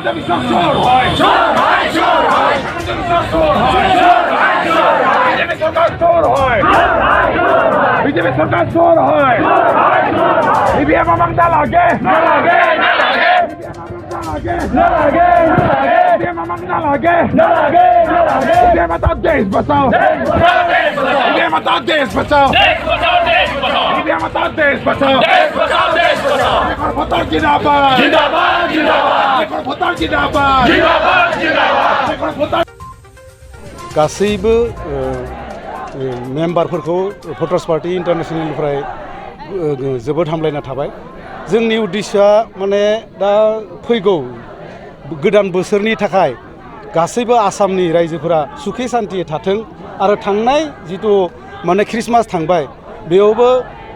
BJP सरकार चोर है EVM amang na lagi EVM amang na lagi EVM atau देश बचाओ EVM atau देश बचाओ EVM atau देश बचाओ Koruptor जिंदाबाद Koruptor जिंदाबाद गासैबो मेम्बारफोरखौ भटार्स पार्टी इन्टारनेशनेलनिफ्राय जोबोद हामलायना थाबाय जोंनि उद्देश्यआ माने दा फैगौ गोदान बोसोरनि थाखाय गासैबो आसामनि रायजोफोरा सुखि शान्तियै थाथों आरो थांनाय जितु माने ख्रिस्टमास थांबाय बेयावबो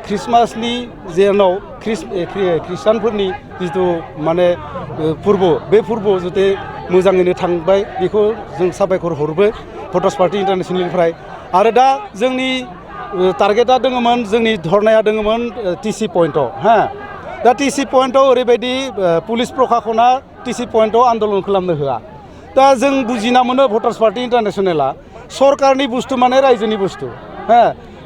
ख्रिस्टमासनि जेनाव ख्रिस्टानफोरनि जितु माने फोरबो बे फोरबोआव जाहाथे मोजाङैनो थांबाय बेखौ जों साबायखर हरबाय भटार्स पार्टी इन्टारनेशनेलनिफ्राय आरो दा जोंनि टारगेटआ दङमोन जोंनि धरनाया दङमोन टिसि पइन्टआव दा टिसि पइन्टआव ओरैबायदि पुलिस प्रशासना टिसि पइन्टआव आन्दलन खालामनो होआ दा जों बुजिना मोनो भटार्स पार्टी इन्टारनेशनेला सरकारनि बुस्थु माने रायजोनि बुस्थु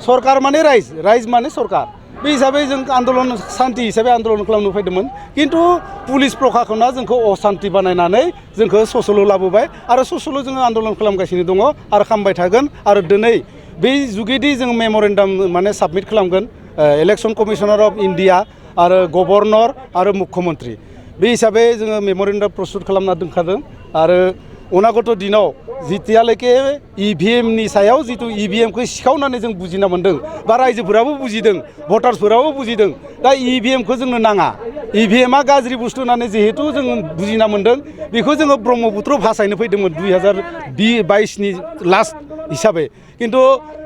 सरकार माने रायज माने सरकार बे हिसाबै जों आन्दलन शान्ति हिसाबै आन्दलन खालामनो फैदोंमोन खिन्थु पुलिस प्रशासना जोंखौ अशान्ति बानायनानै जोंखौ ससल' लाबोबाय आरो ससल' जोङो आन्दलन खालामगासिनो दङ आरो खालामबाय थागोन आरो दिनै बे जुगेदि जों मेमरेन्डाम माने साबमिट खालामगोन इलेक्शन कमिशनार अफ इन्डिया आरो गभर्नर आरो मुख्यमन्त्री बे हिसाबै जोङो मेमरेन्डाम प्रस्तुत खालामना दोनखादों आरो अनागत दिनाव जितियाলৈকে इभिएमनि सायाव जितु इभिएमखौ सिखावनानै जों बुजिना मोन्दों बा रायजोफोराबो बुजिदों भटार्सफोराबो बुजिदों दा इभिएमखौ जोंनो नाङा इभिएमआ गाज्रि बुस्थु होननानै जिहेतु जों बुजिना मोन्दों बेखौ जोङो ब्रह्मपुत्र भासायनो फैदोंमोन 2022नि लास्ट हिसाबै खिन्थु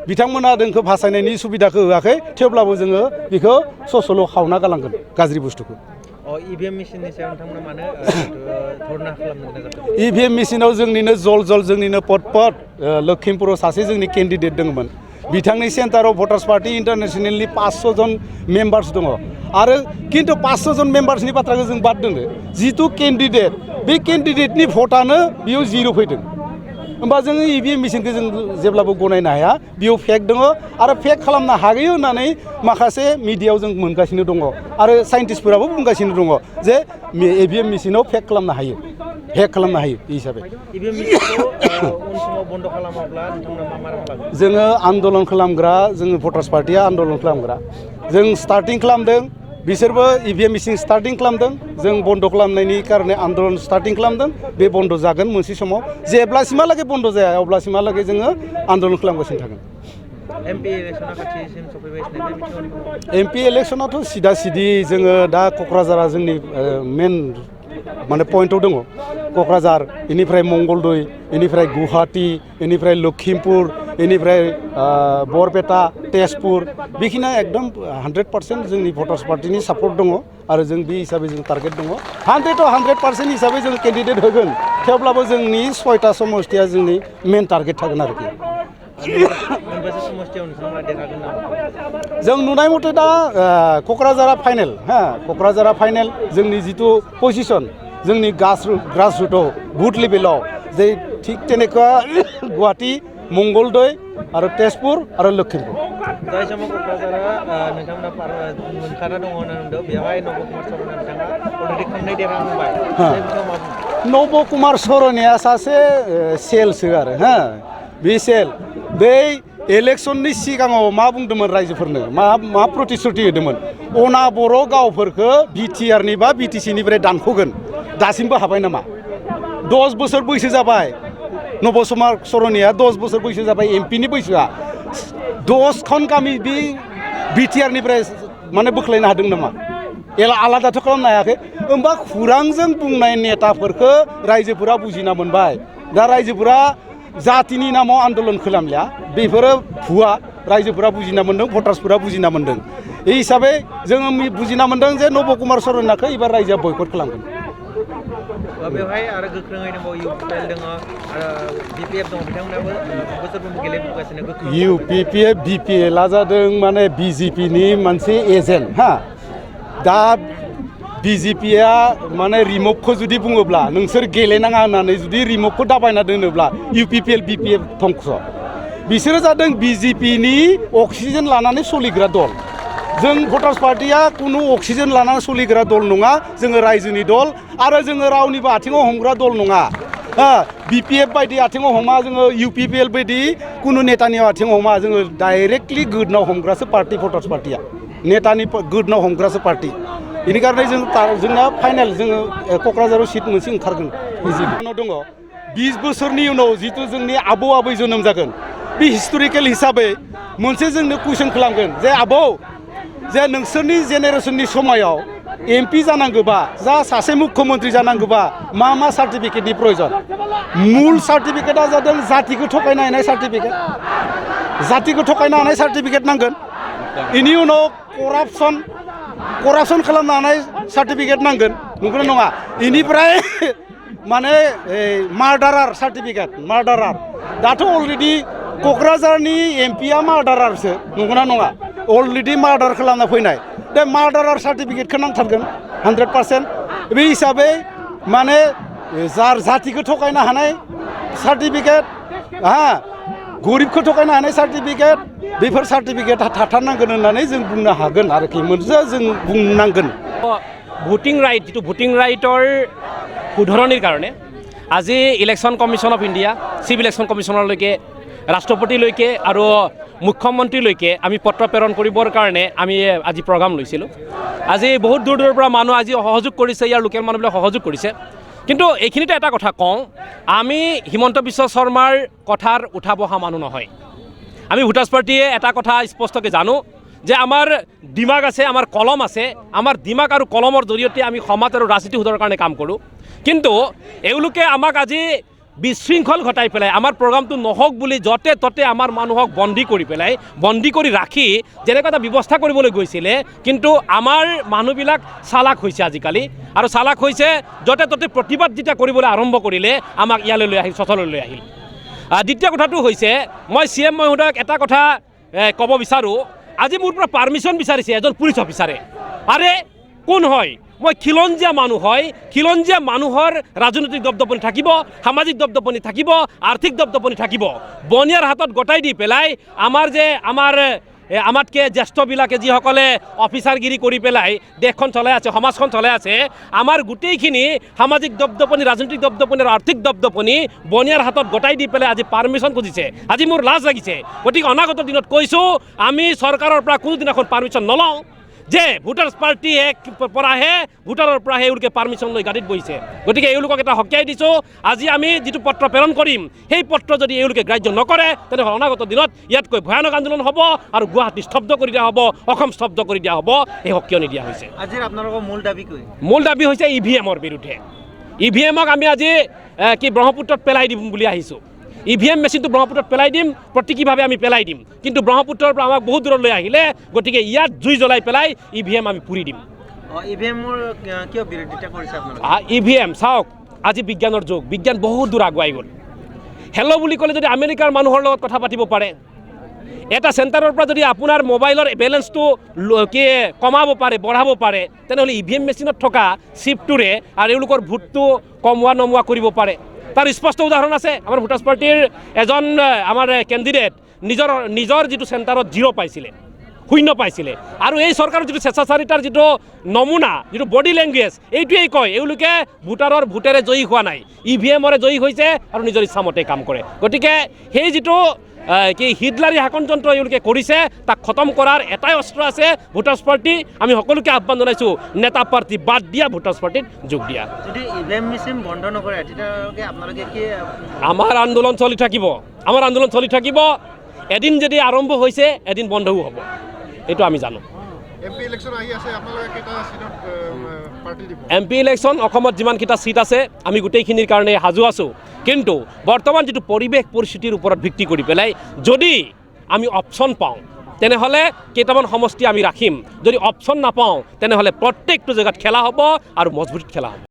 बिथांमोना जोंखौ भासायनायनि सुबिदाखौ होआखै थेवब्लाबो जोङो बेखौ ससल' खावना गालांगोन गाज्रि बुस्थुखौ EVM मेसिननि सायाव नोंथांमोना मानो धरना खालामनो गोनां जादों EVM मेसिनाव जोंनिनो जल जोंनिनो पद लखिमपुराव सासे जोंनि केन्डिडेट दङमोन बिथांनि सेन्टाराव भटार्स पार्टी इन्टारनेशनेलनि 500 जन मेम्बार्स दङ आरो खिन्थु 500 जन मेम्बार्सनि बाथ्राखौ जों बाद दोनो जितु केन्डिडेट बे केन्डिडेटनि भटआनो बेयाव जिर' फैदों होमबा जोङो EVM मेसिनखौ जों जेब्लाबो गनायनो हाया बेयाव फेक दङ आरो फेक खालामनो हायो होननानै माखासे मिडियायाव जों मोनगासिनो दङ आरो साइन्टिस्टफोराबो बुंगासिनो दङ जे EVM मेसिनाव फेक खालामनो हायो हेक खालामनो हायो बे हिसाबै EVM मेसिनखौ उन समाव बन्द खालामोब्ला नोंथांमोना मा राहा लागोन जोङो आन्दलन खालामग्रा जोङो भटार्स पार्टीया आन्दलन खालामग्रा जों स्टार्टिं खालामदों बिसोरबो EVM मेसिन स्टार्टिं खालामदों जों बन्द खालामनायनि कारणे आन्दलन स्टार्टिं खालामदों बे बन्द जागोन मोनसे समाव जेब्लासिमहालागै बन्द जाया अब्लासिमहालागै जोङो आन्दलन खालामगासिनो थागोन MP इलेक्शना खाथिसिम सफैबाय बे बिथिङाव MP इलेक्शनाथ' सिदा सिदि जोङो दा क'क्राझारा जोंनि मेन माने पइन्टआव दङ क'क्राझार बेनिफ्राय मंगलदै बेनिफ्राय गुवाहाटी बेनिफ्राय लखिमपुर बेनिफ्राय बरपेटा तेजपुर बेखिनिया एकदम 100% जोंनि भटार्स पार्टीनि सापर्ट दङ आरो जों बे हिसाबै जों टारगेट दङ 100% हिसाबै जों केन्डिडेट होगोन थेवब्लाबो जोंनि 6टा समष्टिया जोंनि मेन टारगेट थागोन आरोखि जों नुनाय मथे दा क'क्राझारा फाइनेल जोंनि जितु पजिशन जोंनि ग्रासरुटआव बुथ लेभेलाव जे थिग तेनेका गुवाहाटी मंगलदै आरो तेजपुर आरो लखिमपुर जाय समाव क'क्राझारा नोंथांमोना मोनखाना दङ होनदों बेवहाय नबकुमार सर'ना बिथाङा अलरेडि खननै देरहाबाय नबकुमार सर'नाया सासे सेलसो आरो बे सेल बै इलेक्शननि सिगाङाव मा बुंदोंमोन रायजोफोरनो मा प्रतिश्रुति होदोंमोन अना बर' गावफोरखौ बिटिआरनि बा बिटिसिनिफ्राय दानख'गोन दासिमबो हाबाय नामा 10 बोसोर बैसो जाबाय नबकुमार सर'नाया 10 बोसोर बैसो जाबाय एमपिनि बैसोआ 10 गामि बे बिटिआरनिफ्राय माने बोख्लायनो हादों नामा आलादाथ' खालामनो हायाखै होमबा खुरांजों बुंनाय नेताफोरखौ रायजोफोरा बुजिना मोनबाय दा रायजोफोरा जातिनि नामाव आन्दलन खालामलिया बेफोरो भुवा रायजोफोरा बुजिना मोन्दों भटार्सफोरा बुजिना मोन्दों बे हिसाबै जोङो बुजिना मोन्दों जे नबकुमार सर'नाखौ एबार रायजोआ बयकट खालामगोन बेवहाय आरो गोख्रोङै दङ इउपिपिएल दङ आरो बिपिएफ दङ बिथांमोनाबो बोसोरफ्रोमबो गेलेबोगासिनो गोख्रों इउपिपिएफ बिपिएलआ जादों माने बिजेपिनि मोनसे एजेन्ट दा बिजेपिया माने रिमभखौ जुदि बुङोब्ला नोंसोर गेलेनाङा होननानै जुदि रिमभखौ दाबायना दोनोब्ला इउपिपिएल बिपिएफ धंस बिसोरो जादों बिजेपिनि अक्सिजेन लानानै सोलिग्रा दल जों भटार्स पार्टिया कुनु अक्सिजेन लानानै सोलिग्रा दल नङा जोङो रायजोनि दल आरो जोङो रावनिबो आथिङाव हमग्रा दल नङा बिपिएफ बायदि आथिङाव हमा जोङो इउपिपिएल बायदि कुनु नेतानि आथिङाव हमा जोङो डाइरेक्टलि गोदनाव हमग्रासो पार्टी भटार्स पार्टिया नेतानि गोदनाव हमग्रासो पार्टी बेनिखायनो जोंना फाइनाल जोङो क'क्राझाराव सिट मोनसे ओंखारगोन बिजेपिनाव दङ 20 बोसोरनि उनाव जितु जोंनि आबौ आबै जोनोम जागोन बे हिस्टरिकेल हिसाबै मोनसे जोंनो कुइसन खालामगोन जे आबौ जे नोंसोरनि जेनेरेसननि समायाव एमपि जानांगौबा जा सासे मुख्यमन्त्रि जानांगौबा मा सार्टिफिकेटनि प्रयोजन मूल सार्टिफिकेटआ जादों जातिखौ थगायनो हानाय सार्टिफिकेट जातिखौ थगायनो हानाय सार्टिफिकेट नांगोन बेनि उनाव करापसन खालामनो हानाय सार्टिफिकेट नांगोन नंगौना नङा बेनिफ्राय माने मार्डारार सार्टिफिकेट मार्डारार दाथ' अलरेडि क'क्राझारनि एमपिआ मार्डारारसो नंगौना नङा अलरेडि मार्डार खालामना फैनाय बे मार्डारार सार्टिफिकेटखौ नांथारगोन 100% बे हिसाबै माने जातिखौ थगायनो हानाय सार्टिफिकेट गरिबखौ थगायनो हानाय सार्टिफिकेट बेफोर सार्टिफिकेट थाथारनांगोन होननानै जों बुंनो हागोन आरोखि मोनसे जों बुंनांगोन ভোটিং ৰাইট যিটো ভোটিং ৰাইটৰ শুধৰণিৰ কাৰণে আজি election commission of India chief election কমিশ্যনৰলৈকে ৰাষ্ট্ৰপতিলৈকে আৰু মুখ্যমন্ত্ৰীলৈকে আমি পত্ৰ প্ৰেৰণ কৰিবৰ কাৰণে আমি আজি প্ৰগ্ৰাম লৈছিলোঁ আজি বহুত দূৰ দূৰৰ পৰা মানুহ আজি সহযোগ কৰিছে ইয়াৰ লোকেল মানুহবিলাক সহযোগ কৰিছে কিন্তু এইখিনিতে এটা কথা কওঁ আমি হিমন্ত বিশ্ব শৰ্মাৰ কথাৰ উঠা বহা মানুহ নহয় আমি ভোটাৰ্ছ পাৰ্টিয়ে এটা কথা স্পষ্টকৈ জানো যে আমাৰ দিমাগ আছে আমাৰ কলম আছে আমাৰ দিমাগ আৰু কলমৰ জৰিয়তে আমি সমাজ আৰু ৰাজনীতি সুধাৰৰ কাৰণে কাম কৰোঁ কিন্তু এওঁলোকে আমাক আজি বিশৃংখল ঘটাই পেলাই আমাৰ প্ৰগ্ৰামটো নহওক বুলি য'তে ত'তে আমাৰ মানুহক বন্দী কৰি পেলাই বন্দী কৰি ৰাখি যেনেকুৱা এটা ব্যৱস্থা কৰিবলৈ গৈছিলে কিন্তু আমাৰ মানুহবিলাক চালাক হৈছে আজিকালি আৰু চালাক হৈছে য'তে ত'তে প্ৰতিবাদ যেতিয়া কৰিবলৈ আৰম্ভ কৰিলে আমাক ইয়ালৈ লৈ আহিল চচলৈ লৈ আহিল দ্বিতীয় কথাটো হৈছে মই CM মহোদয়ক এটা কথা ক'ব বিচাৰোঁ আজি মোৰ পৰা পাৰ্মিশ্যন বিচাৰিছে এজন পুলিচ অফিচাৰে আৰে কোন হয় মই খিলঞ্জীয়া মানুহ হয় খিলঞ্জীয়া মানুহৰ ৰাজনৈতিক দপদপনি থাকিব সামাজিক দপদপনি থাকিব আৰ্থিক দপদপনি থাকিব বনিয়াৰ হাতত গতাই দি পেলাই আমাতকৈ জ্যেষ্ঠবিলাকে যিসকলে অফিচাৰগিৰি কৰি পেলাই দেশখন চলাই আছে সমাজখন চলাই আছে আমাৰ গোটেইখিনি সামাজিক দপদপনি ৰাজনৈতিক দপদপনি আৰু আৰ্থিক দপদপনি বনিয়াৰ হাতত গতাই দি পেলাই আজি পাৰ্মিশ্যন খুজিছে আজি মোৰ লাজ লাগিছে গতিকে অনাগত দিনত কৈছোঁ আমি চৰকাৰৰ পৰা কোনোদিনাখন পাৰ্মিশ্যন নলওঁ যে ভোটাৰ্ছ পাৰ্টিয়ে পৰাহে ভোটাৰৰ পৰাহে এওঁলোকে পাৰ্মিশ্যন লৈ গাড়ীত বহিছে গতিকে এওঁলোকক এটা সকীয়াই দিছোঁ আজি আমি যিটো পত্ৰ প্ৰেৰণ কৰিম সেই পত্ৰ যদি এওঁলোকে গ্ৰাহ্য নকৰে তেনেহ'লে অনাগত দিনত ইয়াতকৈ ভয়ানক আন্দোলন হ'ব আৰু গুৱাহাটী স্তব্ধ কৰি দিয়া হ'ব অসম স্তব্ধ কৰি দিয়া হ'ব এই সকিয়নি দিয়া হৈছে আজিৰ আপোনালোকৰ মূল দাবী হৈছে EVMৰ বিৰুদ্ধে EVMক আমি আজি ব্ৰহ্মপুত্ৰত পেলাই দিম বুলি আহিছোঁ EVM মেচিনটো ব্ৰহ্মপুত্ৰত পেলাই দিম প্ৰতীকীভাৱে আমি পেলাই দিম কিন্তু ব্ৰহ্মপুত্ৰৰ পৰা আমাক বহুত দূৰলৈ আহিলে গতিকে ইয়াত জুই জ্বলাই পেলাই EVM আমি পুৰি দিম EVMৰ কিয় বিৰোধিতা কৰিছে আপোনালোকে EVM চাওক আজি বিজ্ঞানৰ যুগ বিজ্ঞান বহুত দূৰ আগুৱাই গ'ল হেল্ল' বুলি ক'লে যদি আমেৰিকাৰ মানুহৰ লগত কথা পাতিব পাৰে এটা চেণ্টাৰৰ পৰা যদি আপোনাৰ মোবাইলৰ বেলেঞ্চটো কমাব পাৰে বঢ়াব পাৰে তেনেহ'লে EVM মেচিনত থকা চিপটোৰে আৰু এওঁলোকৰ ভোটটো কমোৱা নমোৱা কৰিব পাৰে তাৰ স্পষ্ট উদাহৰণ আছে আমাৰ ভোটাৰ্ছ পাৰ্টিৰ এজন আমাৰ কেণ্ডিডেট নিজৰ যিটো চেণ্টাৰত 0 পাইছিলে শূন্য পাইছিলে আৰু এই চৰকাৰৰ যিটো স্বেচ্ছাচাৰিতাৰ যিটো নমুনা যিটো বডি লেংগুৱেজ এইটোৱেই কয় এওঁলোকে ভোটেৰে জয়ী হোৱা নাই EVMৰে জয়ী হৈছে আৰু নিজৰ ইচ্ছামতে কাম কৰে গতিকে সেই যিটো হিটলাৰী শাসন যন্ত্ৰ এওঁলোকে কৰিছে তাক খতম কৰাৰ এটাই অস্ত্ৰ আছে ভোটাৰ্ছ পাৰ্টি আমি সকলোকে আহ্বান জনাইছোঁ নেতা পাৰ্টি বাদ দিয়া ভোটাৰ্ছ পাৰ্টিত যোগ দিয়া যদি EVM মেচিন বন্ধ নকৰে তেতিয়ালৈকে আপোনালোকে কি আমাৰ আন্দোলন চলি থাকিব এদিন যদি আৰম্ভ হৈছে এদিন বন্ধও হ'ব এইটো আমি জানো MP ইলেকশ্যন অসমত যিমানকেইটা চিট আছে আমি গোটেইখিনিৰ কাৰণে সাজু আছোঁ কিন্তু বৰ্তমান যিটো পৰিৱেশ পৰিস্থিতিৰ ওপৰত ভিত্তি কৰি পেলাই যদি আমি অপশ্যন পাওঁ তেনেহ'লে কেইটামান সমষ্টি আমি ৰাখিম যদি অপশ্যন নাপাওঁ তেনেহ'লে প্ৰত্যেকটো জেগাত খেলা হ'ব আৰু মজবুতিত খেলা হ'ব